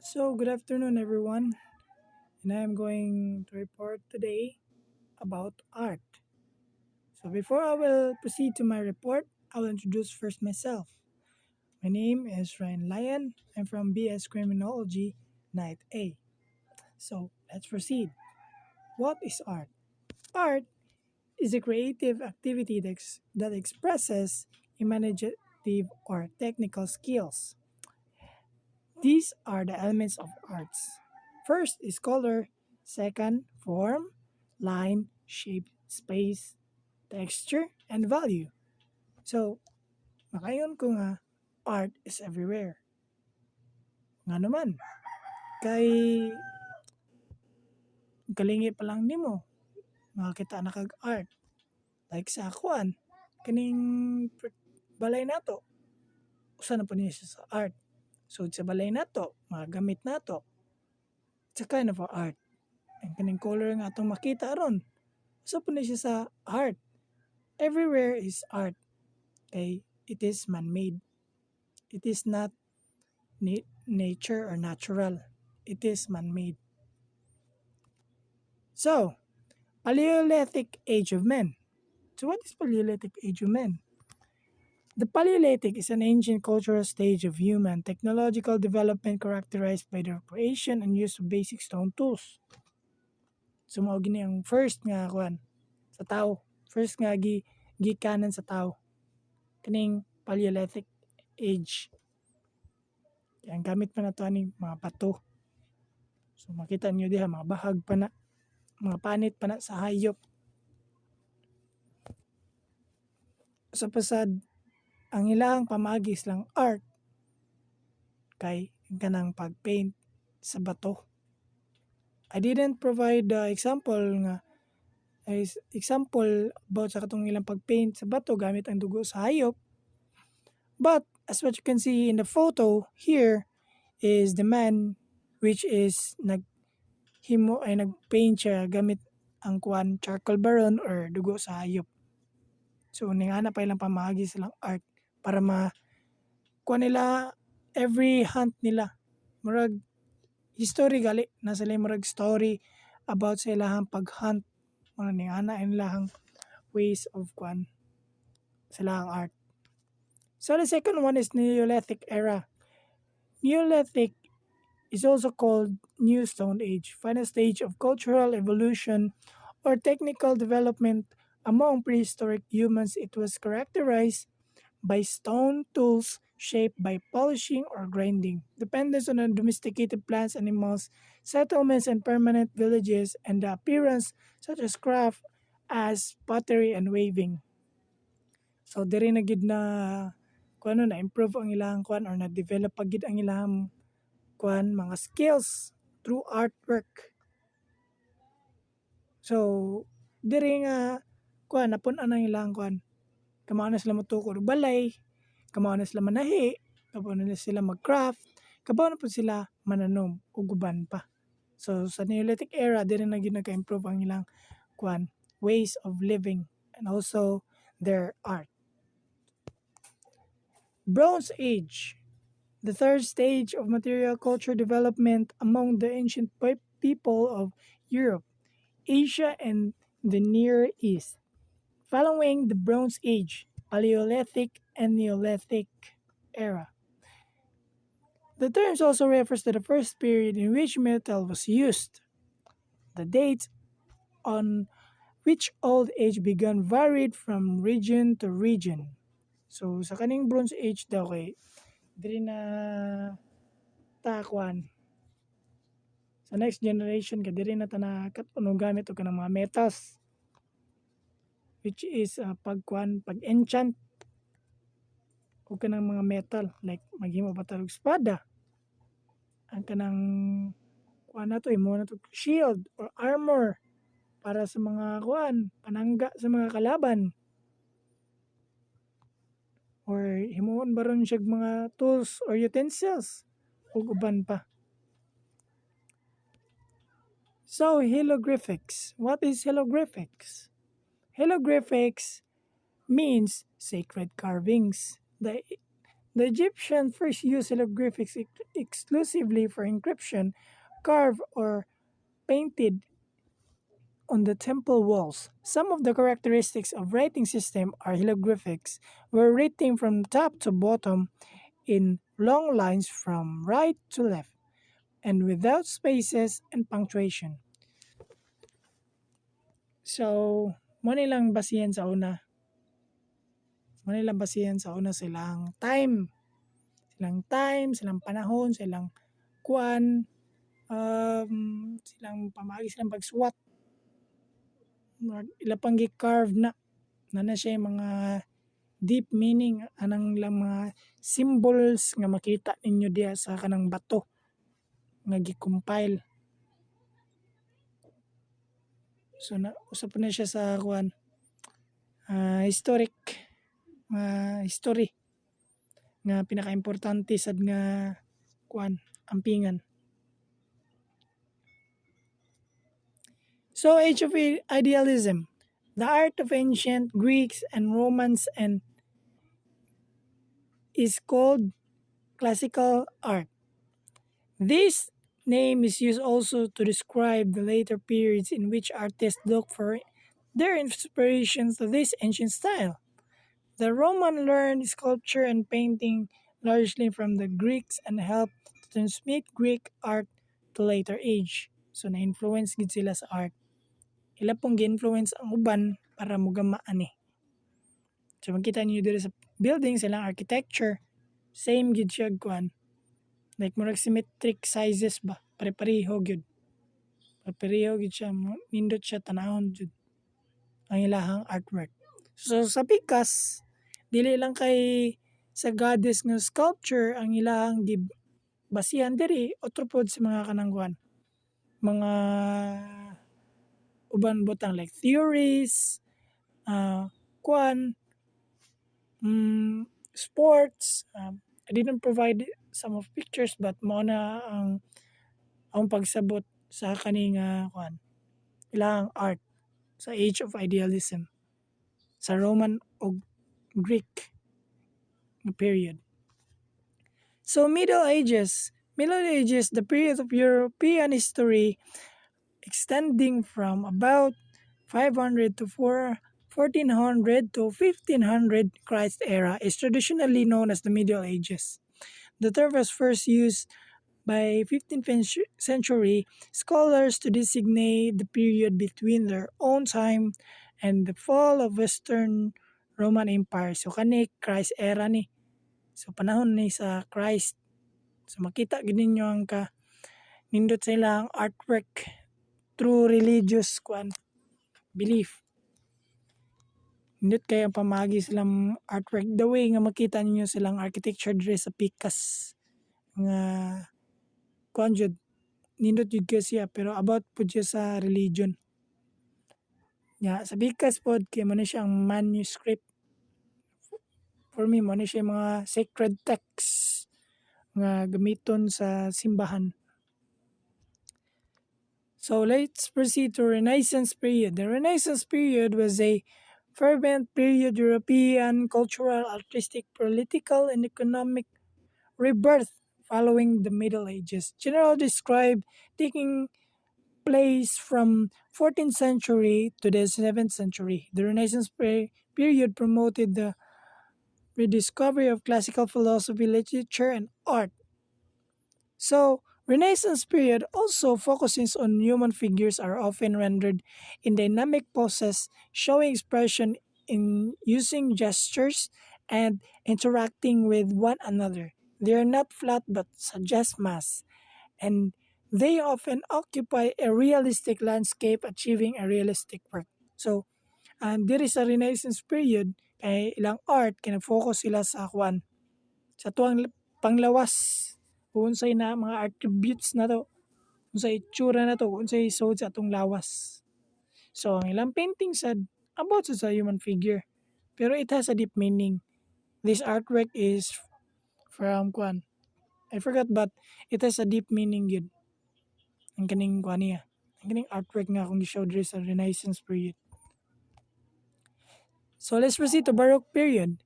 So, good afternoon, everyone, and I am going to report today about art. So, before I will proceed to my report, I will introduce first myself. My name is Ryan Lyon. I'm from BS Criminology, Night A. So, let's proceed. What is art? Art is a creative activity that expresses imaginative or technical skills. These are the elements of arts. First is color, second, form, line, shape, space, texture, and value. So, makayon ko nga, art is everywhere. Nga naman, kay kalingi pa lang nimo, makakita na kag art. Like sa akuan, kaning balay nato, usa na po niya siya sa art. So, sa balay nato, mga gamit nato, it's a kind of a art. Ang kaning color nga atong makita aron, usa po niya siya sa art. Everywhere is art. Okay? It is man-made. It is not nature or natural. It is man-made. So, Paleolithic Age of Men. So what is Paleolithic Age of Men? The Paleolithic is an ancient cultural stage of human technological development characterized by the creation and use of basic stone tools. So mao gini ang first nga kuan sa tao. First nga gikanan sa tao. Kaning Paleolithic Age. Ang gamit pa na to ani mga bato. So makita niyo diha mga bahag pa na, mga panit pa na sa hayop. Sa pasad, ang ilang pamagis lang art kay kanang pagpaint sa bato. I didn't provide the example nga example about sa katong ilang pagpaint sa bato gamit ang dugo sa hayop. But as what you can see in the photo here is the man which is nagpaint siya gamit ang kuan charcoal baron or dugo sa hayop. So ningana pa ilang pamagi silang art para kuan nila every hunt nila. Murag history gali na sila murag story about sa ilahang pag-hunt. Mga ningana ilahang ways of kuan silang art. So the second one is Neolithic era. Neolithic is also called New Stone Age, final stage of cultural evolution or technical development among prehistoric humans. It was characterized by stone tools shaped by polishing or grinding, dependence on domesticated plants, animals, settlements, and permanent villages, and the appearance such as craft as pottery and weaving. So diri na gid na kuan na improve ang ilang kuan or na develop pa gid ang ilang kuan mga skills through artwork. So diri nga kuan napun-an ang ilang kuan. Kamao na sila motukod og balay, kamao na sila manahi, kamao na sila mag-craft, kamao na po sila mananom ug uban pa. So sa Neolithic era diri na gid nagka-improve ang ilang kuan ways of living and also their art. Bronze Age, the third stage of material culture development among the ancient people of Europe, Asia, and the Near East. Following the Bronze Age, Paleolithic, and Neolithic era. The term also refers to the first period in which metal was used. The dates on which old age began varied from region to region. So sa kaning Bronze Age daw kay diri na takwan sa next generation kay diri na ta na gamit og kanang mga metals which is pag-enchant o kanang mga metal like maghimo pa ta og espada, ang kanang kuan na to imo na to shield or armor para sa mga panangga sa mga kalaban, or himuon baron siya mga tools or utensils ug uban pa. So hieroglyphics, what is hieroglyphics? Hieroglyphics means sacred carvings. The Egyptians first used hieroglyphics exclusively for encryption, carved or painted on the temple walls. Some of the characteristics of writing system are hieroglyphics were written from top to bottom in long lines from right to left and without spaces and punctuation. So, mo nilang basihan sa una. Mo nilang basihan sa una silang time. Silang time, silang panahon, silang kuan, silang pamagi silang pagsuwat. Ila pang gi-carve na siya yung mga deep meaning anang lang mga symbols nga makita ninyo diya sa kanang bato nga gi-compile. So na usap na siya sa kuan historic history nga pinaka-importante sad nga kuan ampingan. So Age of Idealism, the art of ancient Greeks and Romans and is called classical art. This name is used also to describe the later periods in which artists look for their inspirations to this ancient style. The Roman learned sculpture and painting largely from the Greeks and helped to transmit Greek art to later age. So na-influence gid sila sa art. Ila pong gi-influence ang uban para mugamaan eh. So makita niyo dito sa building silang architecture, same gid siya kuan. Like murag symmetric sizes ba, pare-pareho gyud. Pare-pareho gid siya, nindot siya tanahon jud ang ilahang artwork. So sa pikas, dili lang kay sa goddess nga sculpture ang ilahang basihan diri otro pod sa mga kanang kuan, mga uban butang like theories, kuan, sports. I didn't provide some of pictures but mao na ang pagsabot sa kaning kuan ilahang art sa Age of Idealism sa Roman o Greek period. So Middle Ages, the period of European history extending from about 500 to 1400 to 1500 Christ era is traditionally known as the Middle Ages. The term was first used by 15th century scholars to designate the period between their own time and the fall of Western Roman Empire. So kani Christ era ni. So panahon ni sa Christ. So makita gid ninyo ang nindot sa ilang artwork through religious belief. Nindot kay ang pamagi silang artwork the way nga makita ninyo silang architecture diri sa Pikas nga jud nindot jud kay siya pero about pud siya sa religion. Sa Pikas pod kay mo na siya ang manuscript. For me, mo na siya mga sacred texts nga gamiton sa simbahan. So let's proceed to Renaissance period. The Renaissance period was a fervent period European cultural, artistic, political, and economic rebirth following the Middle Ages. Generally described taking place from 14th century to the 7th century. The Renaissance period promoted the rediscovery of classical philosophy, literature, and art. So, Renaissance period also focuses on human figures are often rendered in dynamic poses, showing expression in using gestures and interacting with one another. They are not flat but suggest mass, and they often occupy a realistic landscape, achieving a realistic work. So, and there is a Renaissance period kay ilang art kay focus sila sa sa tuwang panglawas unsay na mga attributes na to, unsay itsura na to, unsay isod sa atong lawas. So ang ilang painting sad about sa human figure pero it has a deep meaning. This artwork is from I forgot but it has a deep meaning yun. Ang kaning niya. Ang kaning artwork nga kung gi-show diri sa Renaissance period. So let's proceed to Baroque period.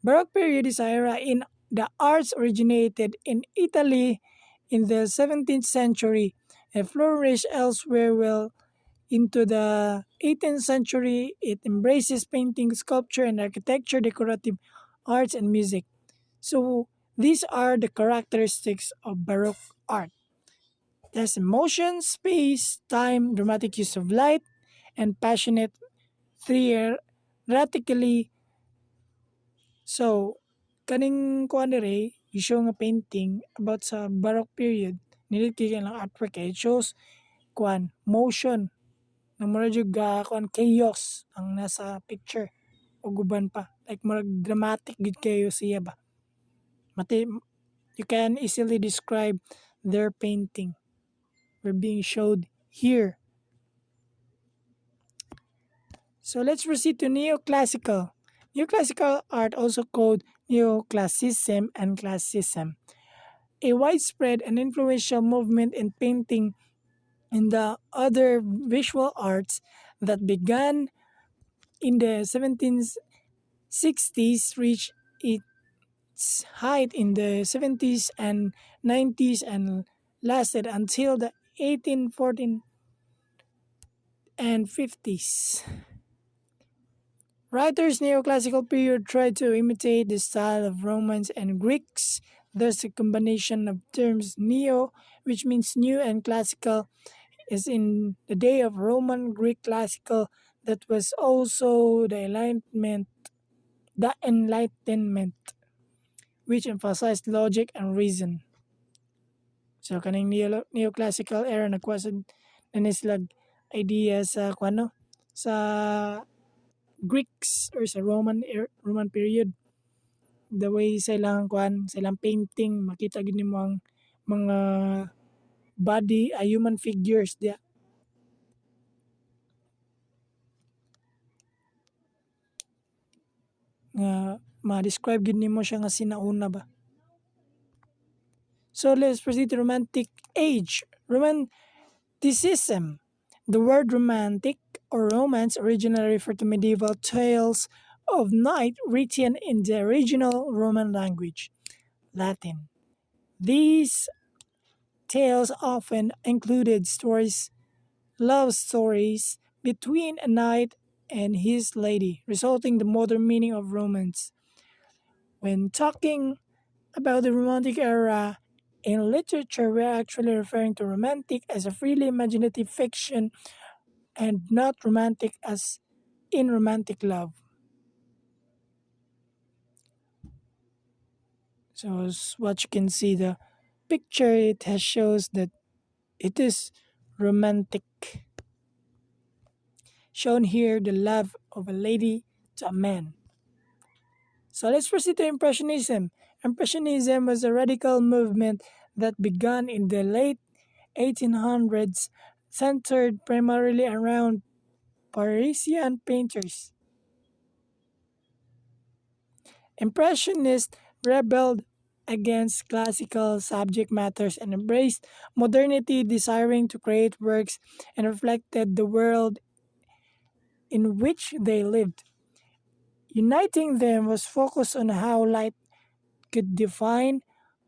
Baroque period is an era in The arts originated in Italy in the 17th century and flourished elsewhere well into the 18th century. It embraces painting, sculpture, and architecture, decorative arts, and music. So these are the characteristics of Baroque art. There's emotion, space, time, dramatic use of light, and passionate theoretically. So, kaning kuan dire, show nga painting about sa Baroque period, nilit kay lang artwork it shows kuan motion na mura jud kuan chaos ang nasa picture o guban pa like murag dramatic gid kayo siya ba. Mati you can easily describe their painting were being showed here. So let's proceed to neoclassical. Neoclassical art, also called neoclassicism and classicism, a widespread and influential movement in painting and the other visual arts that began in the 1760s, reached its height in the 70s and 90s, and lasted until the 1814 and 50s. Writers neoclassical period tried to imitate the style of Romans and Greeks. Thus, a combination of terms neo, which means new, and classical is in the day of Roman Greek classical that was also the Enlightenment, which emphasized logic and reason. So kaning neoclassical era nagkuha sad na sila idea sa kuano sa Greeks or sa Roman period. The way sa ilang kuan, sa ilang painting makita gid nimo ang mga body, human figures dia. Nga ma-describe gid nimo siya nga sinauna ba. So let's proceed to Romantic Age. Romanticism. The word romantic or romance originally referred to medieval tales of night written in the original Roman language, Latin. These tales often included love stories between a knight and his lady, resulting in the modern meaning of romance. When talking about the Romantic era in literature, we are actually referring to romantic as a freely imaginative fiction and not romantic as in romantic love. So as what you can see the picture, it has shows that it is romantic. Shown here the love of a lady to a man. So let's proceed to Impressionism. Impressionism was a radical movement that began in the late 1800s, centered primarily around Parisian painters. Impressionists rebelled against classical subject matters and embraced modernity, desiring to create works and reflected the world in which they lived. Uniting them was focused on how light could define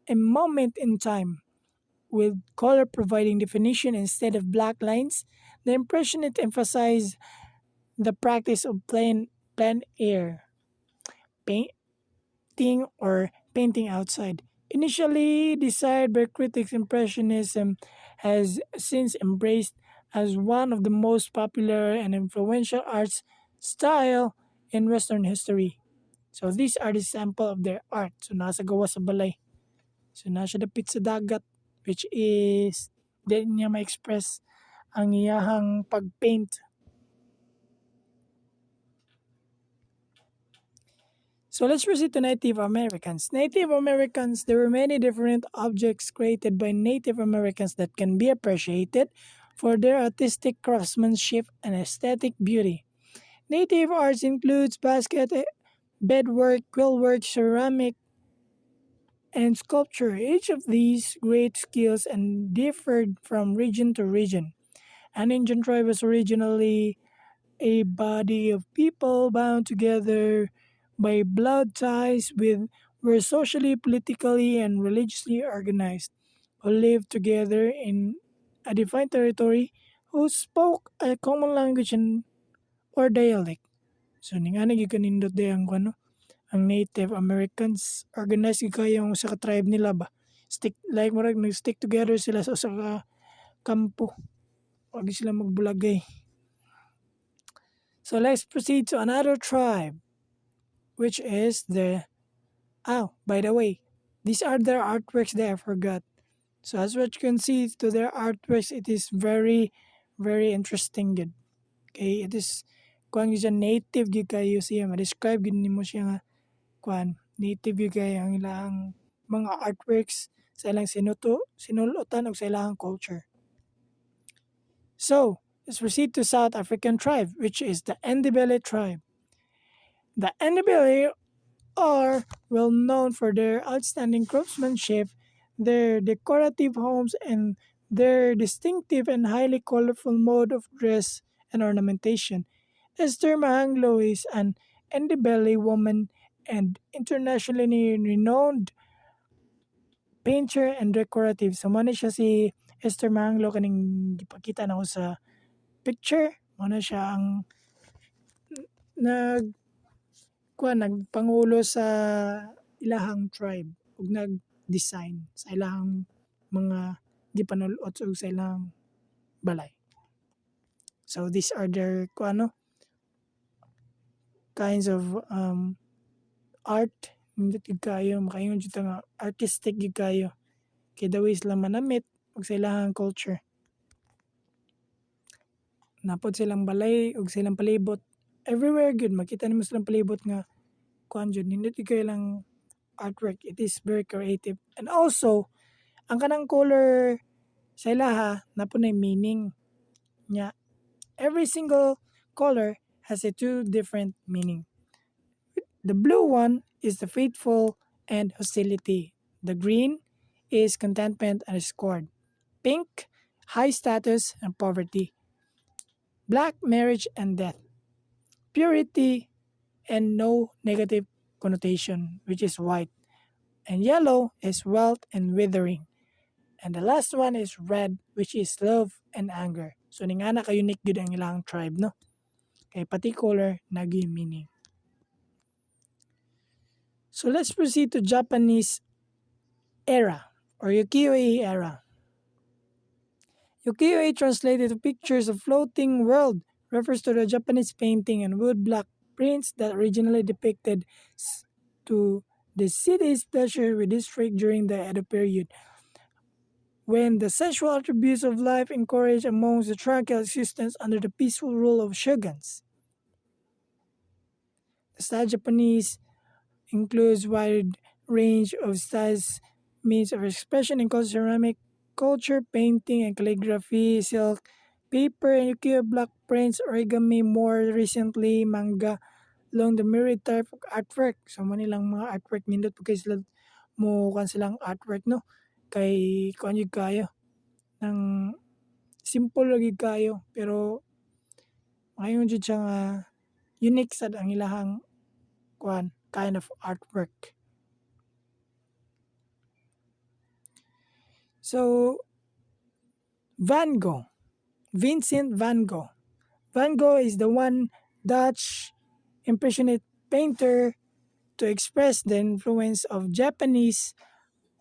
a moment in time, with color providing definition instead of black lines. The Impressionists emphasized the practice of plein air painting or painting outside. Initially desired by critics, Impressionism has since embraced as one of the most popular and influential arts style in Western history. So these are the sample of their art. So nasa gawa sa balay. So nasa dapit sa dagat, which is di niya ma-express ang iyahang pagpaint. So let's proceed to Native Americans. Native Americans, there were many different objects created by Native Americans that can be appreciated for their artistic craftsmanship and aesthetic beauty. Native arts includes basket, bedwork, quillwork, ceramic, and sculpture. Each of these great skills and differed from region to region. An Indian tribe was originally a body of people bound together by blood ties with were socially, politically, and religiously organized, who lived together in a defined territory, who spoke a common language and or dialect. So ning ani gyud kanindot day ang ano, ang Native Americans organized gyud kayo yung sa tribe nila ba. Stick like murag nag-stick together sila sa usa ka kampo. Wag sila magbulagay. So let's proceed to another tribe, which is the by the way, these are their artworks that I forgot. So as what you can see to their artworks, it is very, very interesting good. Okay, it is kuan gyud siya native gyud kayo siya ma-describe gyud nimo siya nga kuan native gyud kayo ang ilang mga artworks sa ilang sinulotan ug sa ilang culture. So, let's proceed to South African tribe, which is the Ndebele tribe. The Ndebele are well known for their outstanding craftsmanship, their decorative homes, and their distinctive and highly colorful mode of dress and ornamentation. Esther Mahanglo is an Ndebele woman and internationally renowned painter and decorative. So, man siya si Esther Mahanglo kaning gipakita na ko sa picture. Mana siya ang nag nagpangulo sa ilahang tribe ug nag-design sa ilahang mga gipanulot ug sa ilahang balay. So these are their kinds of art nindot gyud kayo makaingon jud ta nga artistic gyud kayo kay the way sila manamit ug sa ilahang culture. Napod silang balay ug silang palibot everywhere gyud makita nimo silang palibot nga kuan jud nindot gyud kayo lang artwork. It is very creative. And also ang kanang color sa ilaha napod na meaning nya. Every single color has a two different meaning. The blue one is the faithful and hostility. The green is contentment and discord. Pink, high status and poverty. Black, marriage and death. Purity and no negative connotation, which is white. And yellow is wealth and withering. And the last one is red, which is love and anger. So ning ana ka unique gud ang ilang tribe, no? Kay pati color nagi meaning. So let's proceed to Japanese era or ukiyo-e era. Ukiyo-e translated to pictures of floating world refers to the Japanese painting and woodblock prints that originally depicted to the city's pleasure with district during the Edo period, when the sensual attributes of life encouraged amongst the tranquil existence under the peaceful rule of shoguns. The style Japanese includes wide range of styles, means of expression includes ceramic, culture, painting, and calligraphy, silk, paper, and ukiyo block prints, origami, more recently, manga, along the myriad type of artwork. So, manilang mga artwork nindot po kayo sila mo kan silang artwork, no? Kay kuan yun kayo ng simple lagi kayo pero ngayon jud siya nga unique sad ang ilahang kuan kind of artwork. So Van Gogh, Vincent van Gogh. Van Gogh is the one Dutch impressionist painter to express the influence of Japanese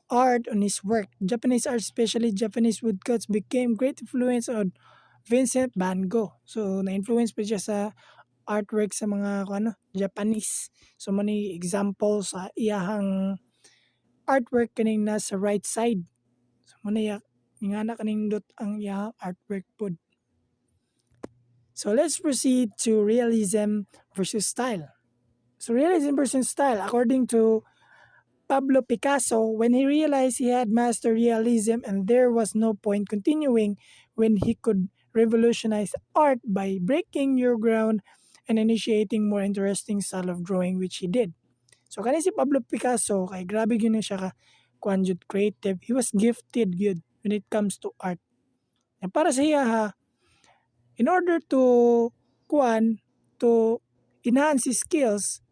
art on his work. Japanese art, especially Japanese woodcuts, became great influence on Vincent van Gogh. So, na-influence pa siya sa artwork sa mga Japanese. So, many examples sa iyahang artwork kaning nasa right side. So, muna nga na kaning dot ang iyahang artwork pod. So, let's proceed to realism versus style. So, realism versus style, according to Pablo Picasso, when he realized he had mastered realism and there was no point continuing when he could revolutionize art by breaking new ground and initiating more interesting style of drawing, which he did. So kani si Pablo Picasso, kay grabe yun siya ka kuan jud creative. He was gifted good when it comes to art. And para sa iya in order to to enhance his skills,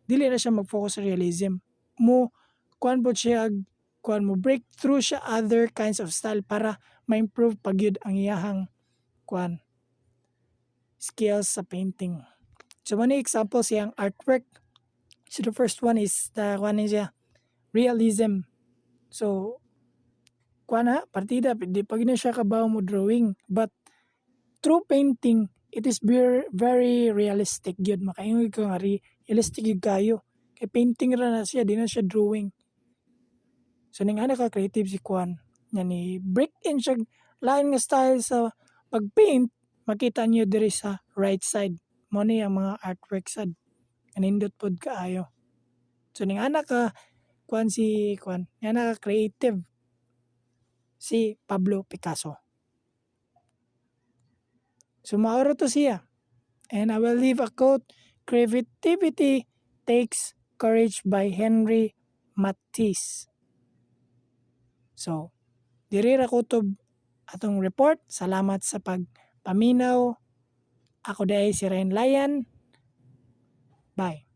dili na siya mag-focus sa realism. mo kuan po siya kuan mo break through siya other kinds of style para ma-improve pagyud ang iyahang kuan skills sa painting. So many examples siyang artwork. So the first one is the kuan niya realism. So kuan na partida di pag na siya kabaw mo drawing, but through painting it is very realistic gyud, makaingon ko nga realistic gyud kayo kay painting ra na siya, di na siya drawing. So ning ana ka creative si kuan nya ni break in siya lain nga style sa pagpaint, makita niyo diri sa right side mo ni ang mga artwork sad kanindot pod kaayo. So ning ana ka kuan ning ana ka creative si Pablo Picasso. So maoro to siya. And I will leave a quote, "Creativity takes courage" by Henry Matisse. So, diri ra kutob atong report. Salamat sa pagpaminaw. Ako day si Ren Layan. Bye.